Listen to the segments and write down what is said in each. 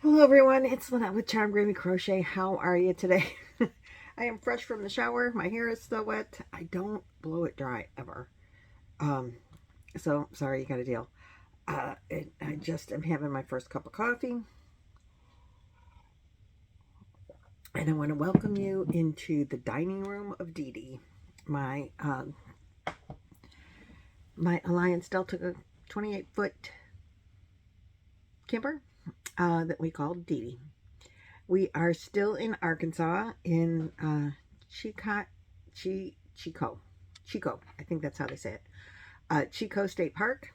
Hello everyone, it's Lynette with Charm Gravy Crochet. How are you today? I am fresh from the shower. My hair is still wet. I don't blow it dry ever. Um, so sorry you got a deal. I just am having my first cup of coffee, and I want to welcome you into the dining room of Dee Dee, my my Alliance Delta 28-foot camper that we call Dee Dee. We are still in Arkansas in Chico, Chico. I think that's how they say it. Chico State Park.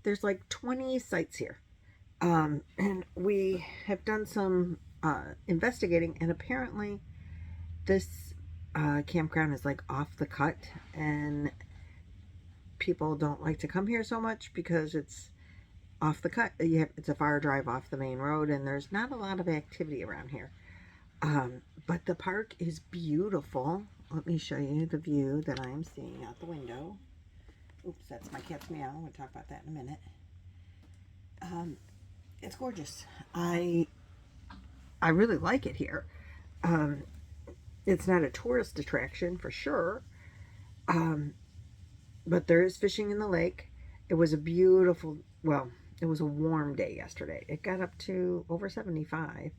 There's like 20 sites here. And we have done some investigating, and apparently this campground is like off the cut, and people don't like to come here so much because it's off the cut. It's a far drive off the main road, and there's not a lot of activity around here. But the park is beautiful. Let me show you the view that I'm seeing out the window. Oops, that's my cat's meow. We'll talk about that in a minute. It's gorgeous. I really like it here. It's not a tourist attraction for sure, but there is fishing in the lake. It was a beautiful, well, it was a warm day yesterday. It got up to over 75.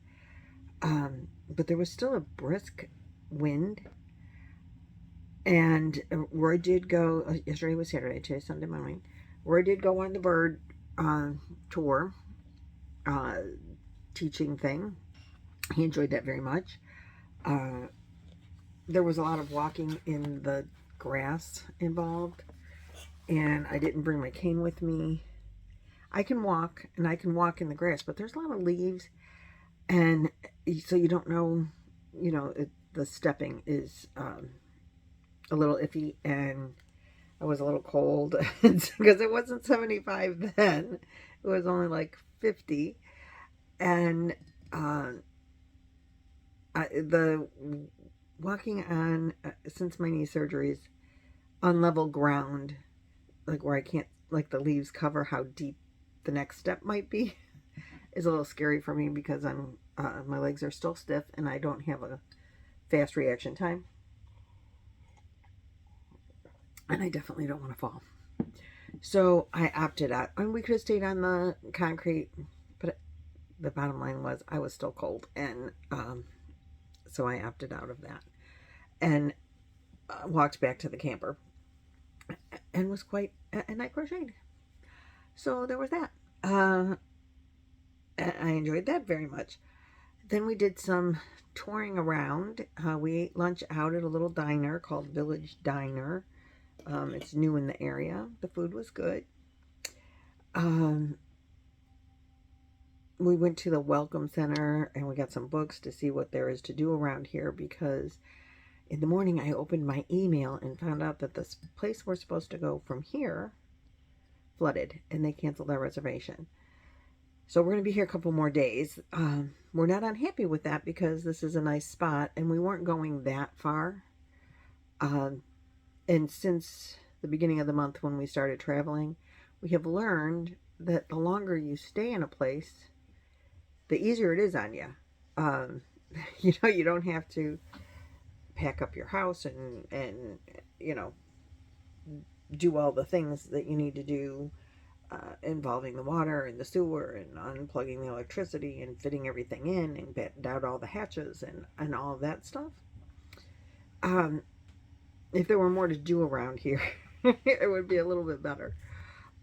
But there was still a brisk wind. And Roy did go, yesterday was Saturday, today's Sunday morning. Roy did go on the bird tour, teaching thing. He enjoyed that very much. There was a lot of walking in the grass involved, and I didn't bring my cane with me. I can walk, and I can walk in the grass, but there's a lot of leaves, and so you don't know, the stepping is a little iffy, and I was a little cold because it wasn't 75 then. It was only like 50, and the walking on, since my knee surgeries, on level ground, like where I can't, like the leaves cover how deep the next step might be, is a little scary for me because my legs are still stiff and I don't have a fast reaction time, and I definitely don't want to fall. So I opted out, and we could have stayed on the concrete, but the bottom line was I was still cold, and so I opted out of that and walked back to the camper, and was and I crocheted. So there was that. I enjoyed that very much. Then we did some touring around. We ate lunch out at a little diner called Village Diner. It's new in the area. The food was good. We went to the Welcome Center and we got some books to see what there is to do around here, because in the morning I opened my email and found out that this place we're supposed to go from here flooded and they canceled our reservation. So we're going to be here a couple more days. We're not unhappy with that because this is a nice spot and we weren't going that far. And since the beginning of the month when we started traveling, we have learned that the longer you stay in a place, the easier it is on you. You don't have to pack up your house and do all the things that you need to do involving the water and the sewer and unplugging the electricity and fitting everything in and battened out all the hatches and all of that stuff. If there were more to do around here, it would be a little bit better.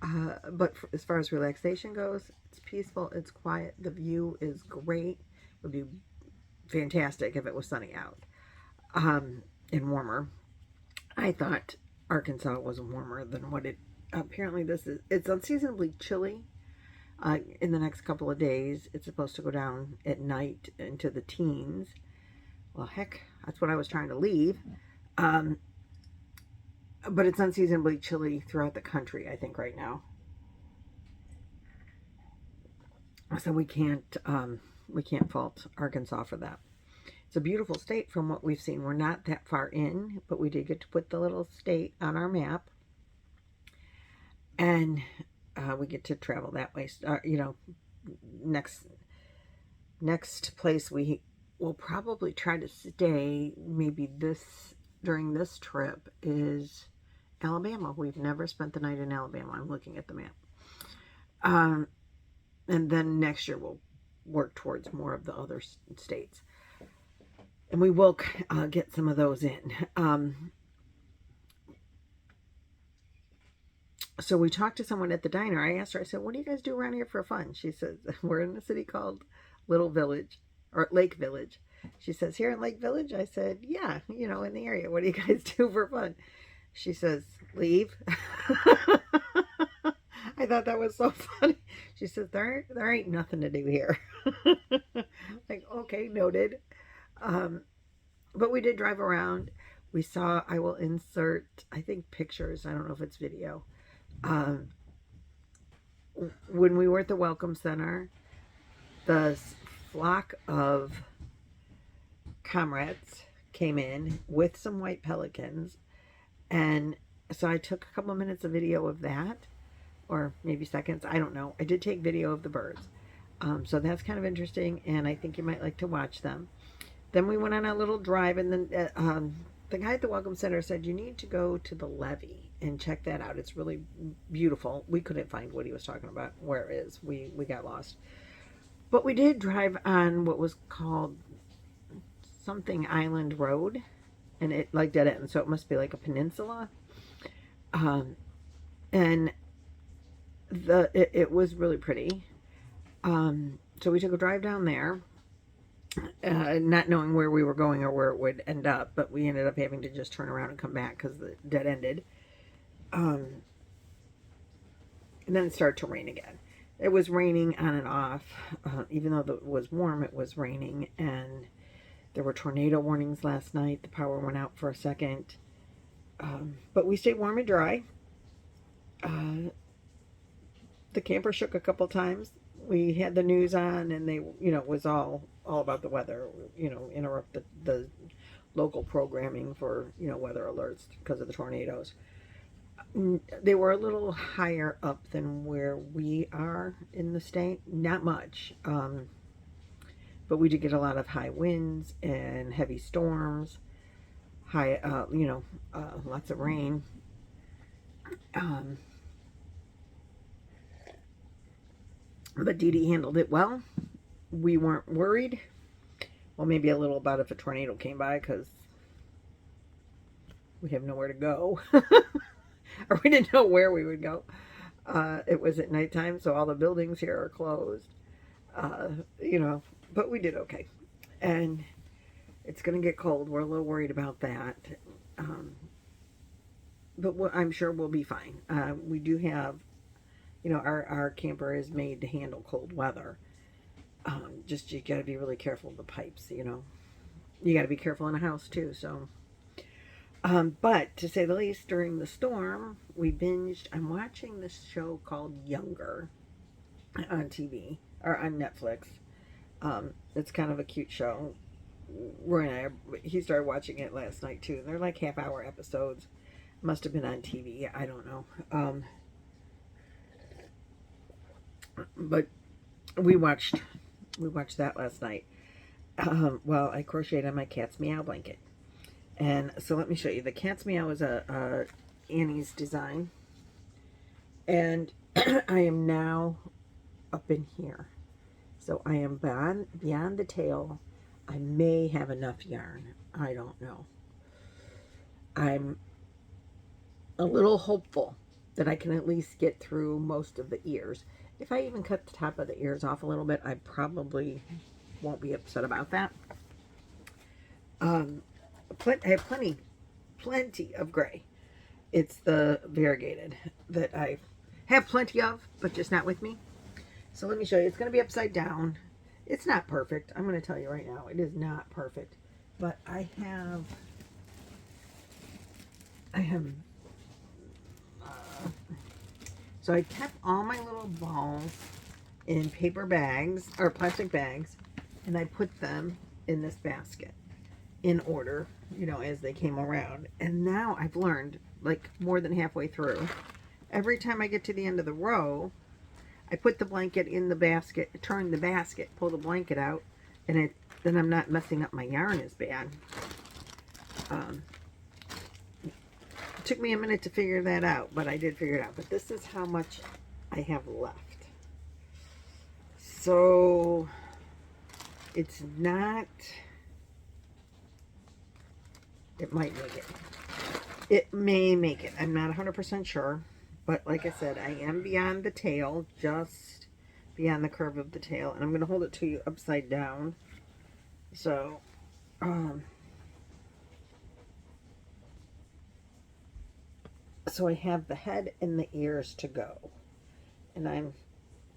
But as far as relaxation goes, it's peaceful, it's quiet, the view is great. It would be fantastic if it was sunny out and warmer. I thought Arkansas was warmer than what it apparently this is. It's unseasonably chilly. In the next couple of days, it's supposed to go down at night into the teens. Well, heck, that's what I was trying to leave. But it's unseasonably chilly throughout the country, I think, right now. So we can't fault Arkansas for that. It's a beautiful state from what we've seen. We're not that far in, but we did get to put the little state on our map. And we get to travel that way, next Next place we will probably try to stay, maybe during this trip, is Alabama. We've never spent the night in Alabama. I'm looking at the map. And then next year we'll work towards more of the other states. And we will get some of those in. So we talked to someone at the diner. I asked her, I said, what do you guys do around here for fun? She says, we're in a city called Little Village, or Lake Village. She says, here in Lake Village? I said, yeah, you know, in the area. What do you guys do for fun? She says, leave. I thought that was so funny. She says, there ain't nothing to do here. Like, okay, noted. But we did drive around. We saw, I will insert, I think, pictures. I don't know if it's video. When we were at the Welcome Center, the flock of comrades came in with some white pelicans. And so I took a couple of minutes of video of that, or maybe seconds. I don't know. I did take video of the birds. So that's kind of interesting, and I think you might like to watch them. Then we went on a little drive, and then the guy at the Welcome Center said, you need to go to the levee and check that out. It's really beautiful. We couldn't find what he was talking about, where it is. We got lost. But we did drive on what was called something Island Road, and it like dead end, so it must be like a peninsula. And it was really pretty. So we took a drive down there, not knowing where we were going or where it would end up, but we ended up having to just turn around and come back because the dead ended. And then it started to rain again. It was raining on and off. Even though it was warm, it was raining, and there were tornado warnings last night. The power went out for a second. But we stayed warm and dry. The camper shook a couple times. We had the news on, and they, you know, it was all about the weather, you know, interrupt the local programming for, you know, weather alerts because of the tornadoes. They were a little higher up than where we are in the state. Not much. But we did get a lot of high winds and heavy storms, lots of rain. But Dee Dee handled it well. We weren't worried. Well, maybe a little about if a tornado came by, because we have nowhere to go. Or we didn't know where we would go. It was at nighttime, so all the buildings here are closed. But we did okay. And it's going to get cold. We're a little worried about that. But I'm sure we'll be fine. We do have, our camper is made to handle cold weather. Just you got to be really careful of the pipes, You got to be careful in a house too, so. But to say the least, during the storm, we binged. I'm watching this show called Younger on TV, or on Netflix. It's kind of a cute show. Roy and he started watching it last night too. They're like half-hour episodes. Must have been on TV. I don't know. But we watched that last night. While I crocheted on my cat's meow blanket. And so let me show you. The cat's meow is a Annie's design. And I am now up in here. So I am beyond the tail. I may have enough yarn. I don't know. I'm a little hopeful that I can at least get through most of the ears. If I even cut the top of the ears off a little bit, I probably won't be upset about that. I have plenty of gray. It's the variegated that I have plenty of, but just not with me. So let me show you. It's going to be upside down. It's not perfect. I'm going to tell you right now. It is not perfect. But I have so I kept all my little balls in paper bags, or plastic bags, and I put them in this basket in order, as they came around. And now I've learned, like more than halfway through, every time I get to the end of the row, I put the blanket in the basket, turn the basket, pull the blanket out, and then I'm not messing up my yarn as bad. It took me a minute to figure that out, but I did figure it out. But this is how much I have left. So it's not, it might make it. It may make it. I'm not 100% sure. But like I said, I am beyond the tail, just beyond the curve of the tail. And I'm going to hold it to you upside down. So, so I have the head and the ears to go. And I'm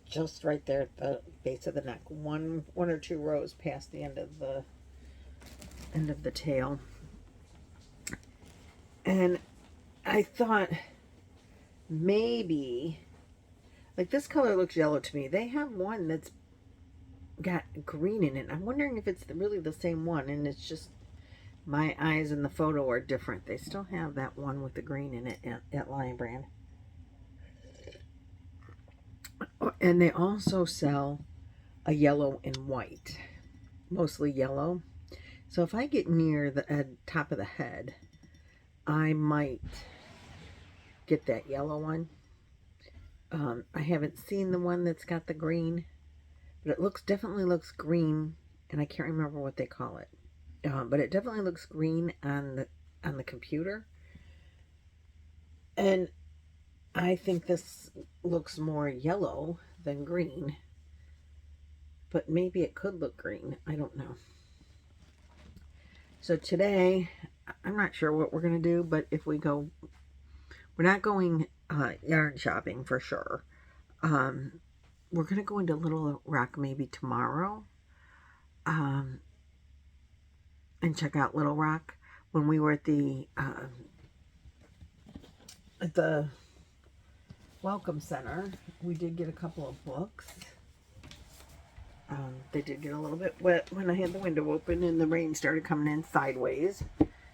just right there at the base of the neck. One or two rows past the end of the tail. And I thought maybe, like, this color looks yellow to me. They have one that's got green in it. I'm wondering if it's really the same one, and it's just my eyes in the photo are different. They still have that one with the green in it at Lion Brand. And they also sell a yellow and white, mostly yellow. So if I get near the top of the head, I might get that yellow one. I haven't seen the one that's got the green, but it definitely looks green, and I can't remember what they call it. But it definitely looks green on the computer. And I think this looks more yellow than green, but maybe it could look green. I don't know. So today, I'm not sure what we're going to do, but if we go, we're not going yarn shopping for sure. We're going to go into Little Rock maybe tomorrow and check out Little Rock. When we were at the Welcome Center, we did get a couple of books. They did get a little bit wet when I had the window open and the rain started coming in sideways.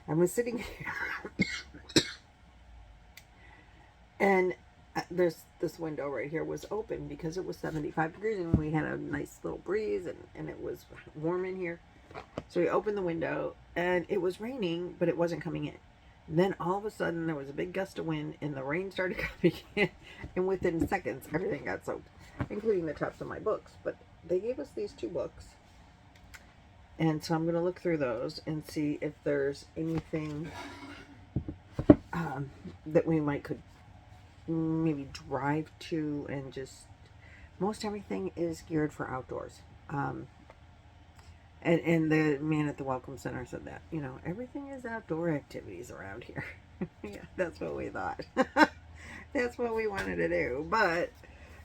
I was sitting here and this window right here was open because it was 75 degrees and we had a nice little breeze and it was warm in here. So we opened the window and it was raining, but it wasn't coming in. And then all of a sudden there was a big gust of wind and the rain started coming in, and within seconds everything got soaked, including the tops of my books. But they gave us these 2 books, and so I'm going to look through those and see if there's anything that we could maybe drive to, and just, most everything is geared for outdoors. And the man at the Welcome Center said that, you know, everything is outdoor activities around here. Yeah, that's what we thought. That's what we wanted to do. But,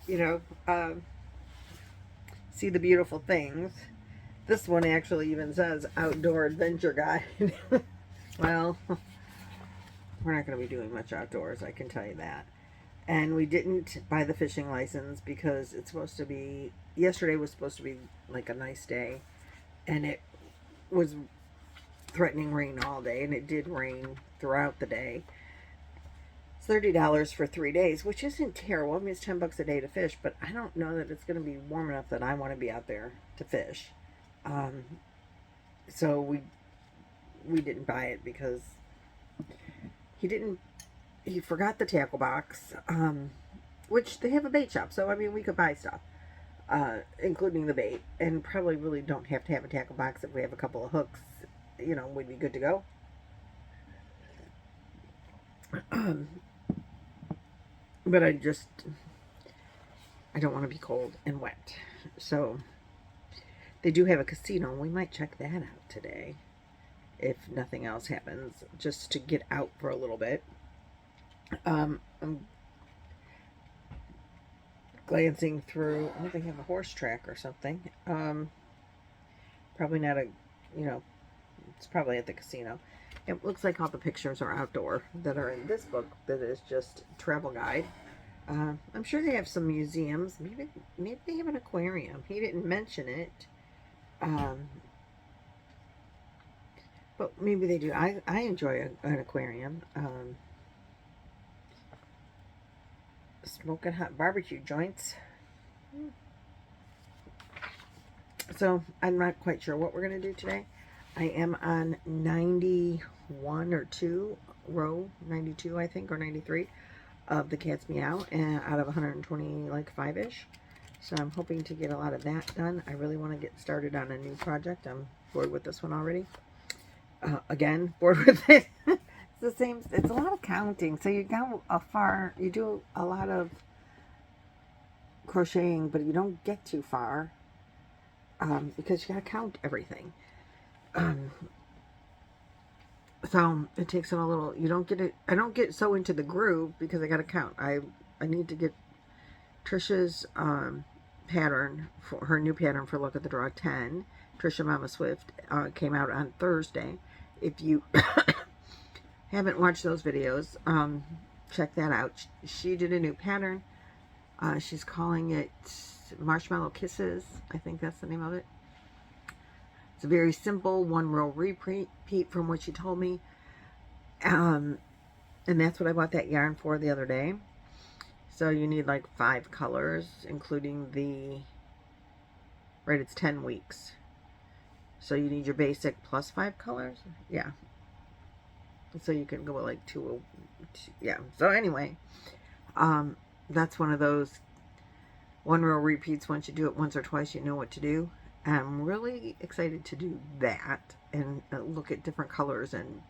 you know, see the beautiful things. This one actually even says Outdoor Adventure Guide. Well, we're not going to be doing much outdoors, I can tell you that. And we didn't buy the fishing license because it's supposed to be, yesterday was supposed to be like a nice day. And it was threatening rain all day, and it did rain throughout the day. It's $30 for 3 days, which isn't terrible. I mean, it's $10 a day to fish, but I don't know that it's going to be warm enough that I want to be out there to fish. So we didn't buy it because he forgot the tackle box, which they have a bait shop, so I mean, we could buy stuff. Including the bait, and probably really don't have to have a tackle box. If we have a couple of hooks, you know, we'd be good to go. But I don't want to be cold and wet. So they do have a casino. We might check that out today if nothing else happens, just to get out for a little bit. I'm glancing through, oh, they have a horse track or something. Probably not a, you know, it's probably at the casino. It looks like all the pictures are outdoor that are in this book that is just travel guide. I'm sure they have some museums. Maybe they have an aquarium. He didn't mention it. But maybe they do. I enjoy an aquarium. Smoking hot barbecue joints. So I'm not quite sure what we're going to do today. I am on 91 or 2, row 92, I think, or 93 of the cat's meow, and out of 120, like 5-ish. So I'm hoping to get a lot of that done. I really want to get started on a new project. I'm bored with this one already. Again, bored with it. It's the same. It's a lot of counting. So you go you do a lot of crocheting, but you don't get too far because you got to count everything. So it takes a little. You don't get it. I don't get so into the groove because I got to count. I need to get Trisha's pattern for her new pattern for Look at the Draw 10. Trisha Mama Swift came out on Thursday. If you haven't watched those videos, check that out. She did a new pattern. She's calling it Marshmallow Kisses. I think that's the name of it. It's a very simple 1-row repeat from what she told me. And that's what I bought that yarn for the other day. So you need like 5 colors, including right, it's 10 weeks. So you need your basic plus 5 colors. Yeah. So you can go like 2, yeah. So anyway, that's one of those 1-row repeats. Once you do it once or twice, you know what to do. I'm really excited to do that and look at different colors and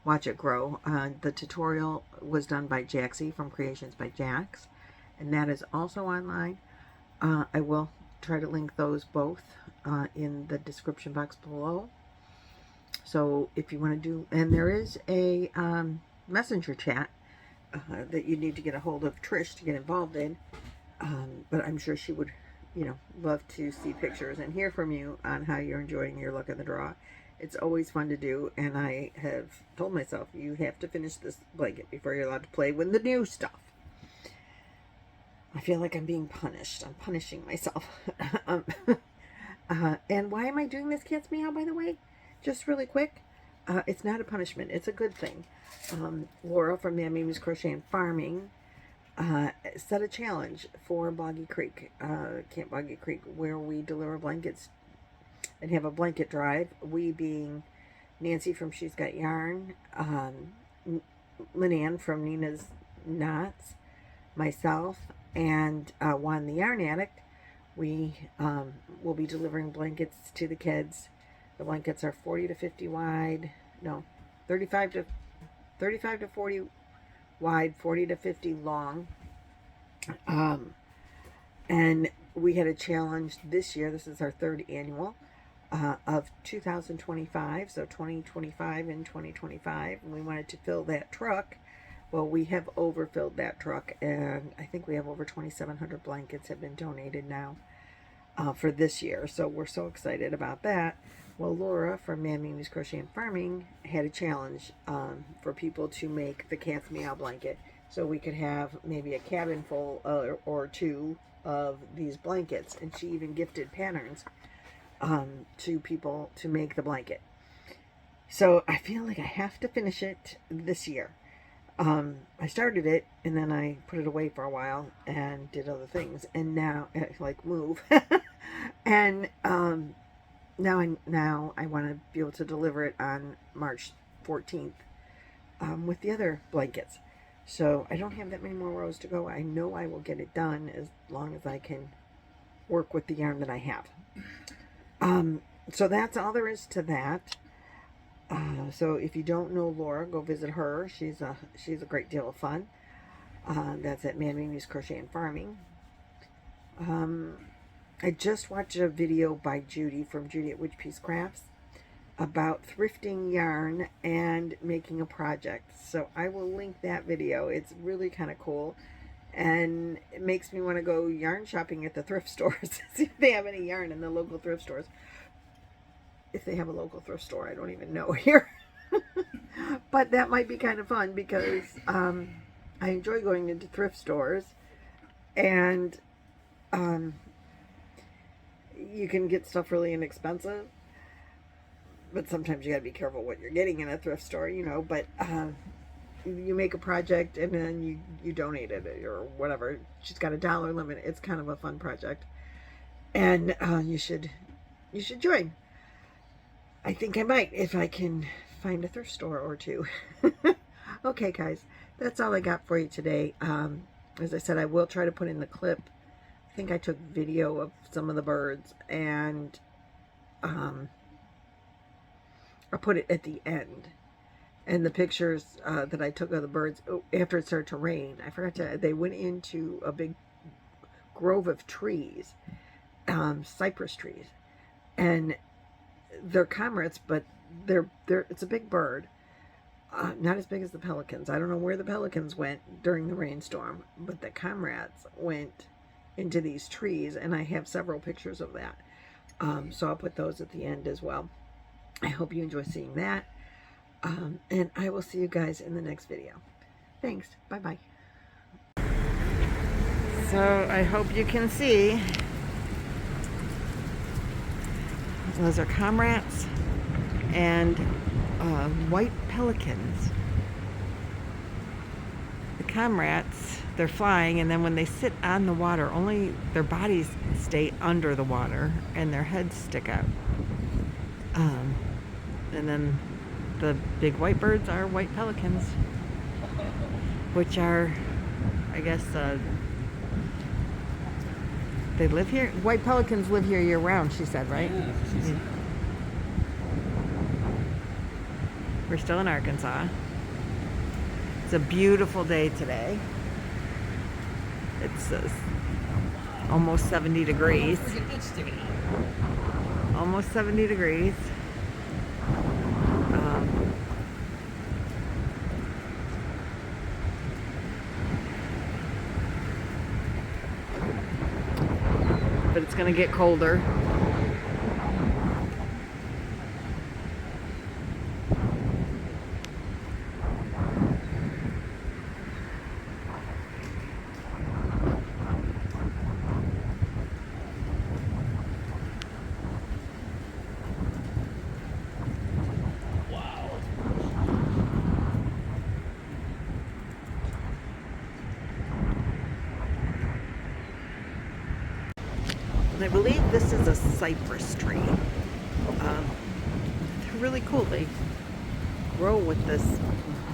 watch it grow. The tutorial was done by Jaxie from Creations by Jax, and that is also online. I will try to link those both in the description box below. So if you want to do, and there is a messenger chat that you need to get a hold of Trish to get involved in, but I'm sure she would, love to see pictures and hear from you on how you're enjoying your Look at the Draw. It's always fun to do, and I have told myself, you have to finish this blanket before you're allowed to play with the new stuff. I feel like I'm being punished. I'm punishing myself. And why am I doing this cat's meow, by the way? Just really quick. It's not a punishment. It's a good thing. Laura from Mimi's Crochet and Farming set a challenge for Boggy Creek, Camp Boggy Creek, where we deliver blankets and have a blanket drive. We being Nancy from She's Got Yarn, Lynanne from Nina's Knots, myself, and Juan the Yarn Addict. We will be delivering blankets to the kids. The blankets are 40 to 50 wide, no, 35 to 40 wide, 40 to 50 long. And we had a challenge this year. This is our 3rd annual of 2025, so 2025 and 2025. And we wanted to fill that truck. Well, we have overfilled that truck, and I think we have over 2,700 blankets have been donated now for this year. So we're so excited about that. Well, Laura from Mimi's Crochet and Farming had a challenge for people to make the cat's meow blanket, so we could have maybe a cabin full or 2 of these blankets. And she even gifted patterns to people to make the blanket. So I feel like I have to finish it this year. I started it, and then I put it away for a while and did other things, and now like move and now I want to be able to deliver it on March 14th with the other blankets. So I don't have that many more rows to go. I know I will get it done as long as I can work with the yarn that I have. So that's all there is to that. So if you don't know Laura, go visit her. She's a great deal of fun. That's at Mimi's Crochet and Farming. I just watched a video by Judy from Judy at Witch Piece Crafts about thrifting yarn and making a project. So I will link that video. It's really kind of cool, and it makes me want to go yarn shopping at the thrift stores. See if they have any yarn in the local thrift stores. If they have a local thrift store, I don't even know here. But that might be kind of fun because I enjoy going into thrift stores, and you can get stuff really inexpensive, but sometimes you gotta be careful what you're getting in a thrift store, but you make a project and then you donate it or whatever. She's got a $1 limit. It's kind of a fun project, and you should you should join. I think I might if I can find a thrift store or two. Okay, guys, that's all I got for you today. As I said, I will try to put in the clip. I think I took video of some of the birds, and I'll put it at the end. And the pictures that I took of the birds after it started to rain, I forgot to, they went into a big grove of trees, cypress trees, and they're comrades, but it's a big bird, not as big as the pelicans. I don't know where the pelicans went during the rainstorm, but the comrades went into these trees, and I have several pictures of that. So I'll put those at the end as well. I hope you enjoy seeing that. And I will see you guys in the next video. Thanks. Bye-bye. So I hope you can see. Those are comrades and white pelicans. The comrades, they're flying, and then when they sit on the water, only their bodies stay under the water and their heads stick out. And then the big white birds are white pelicans, which are, I guess, they live here. White pelicans live here year-round, she said, right? Yeah. We're still in Arkansas. It's a beautiful day today. It's almost 70 degrees. Almost 70 degrees. But it's going to get colder. And I believe this is a cypress tree. They're really cool. They grow with this.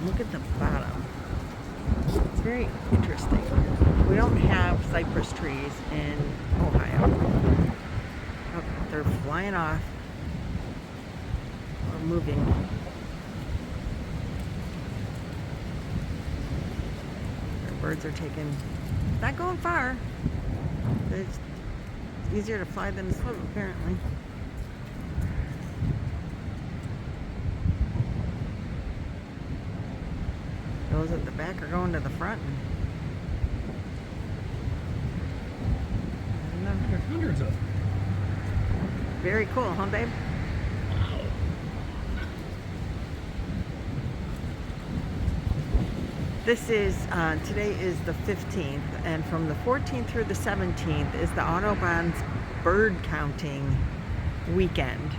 Look at the bottom. It's very interesting. We don't have cypress trees in Ohio. Oh, they're flying off or moving. Our birds are taking, not going far. It's easier to fly than to swim, apparently. Those at the back are going to the front. I don't know. There's hundreds of them. Very cool, huh, babe? Wow. This is, today is the 15th, and from the 14th through the 17th is the Audubon's bird counting weekend.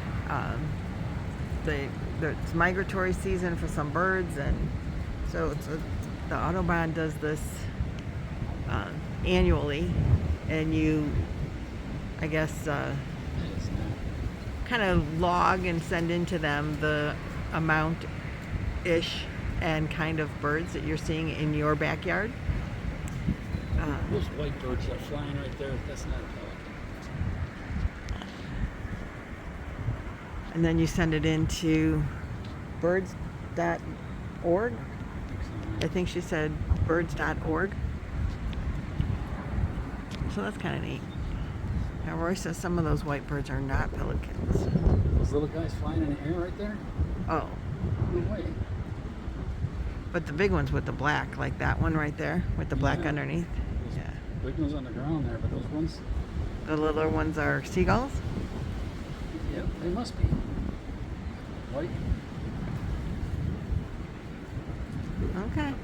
It's migratory season for some birds, and so the Audubon does this annually, and you, I guess, kind of log and send into them the amount-ish and kind of birds that you're seeing in your backyard. Those white birds that are flying right there, that's not a pelican. And then you send it into birds.org. I think she said birds.org. So that's kind of neat. Now Roy says some of those white birds are not pelicans. Those little guys flying in the air right there? Oh. No way. But the big ones with the black, like that one right there with the black underneath. Those Yeah. big ones on the ground there, but those ones, The littler ones are seagulls? yep, they must be. White. Okay.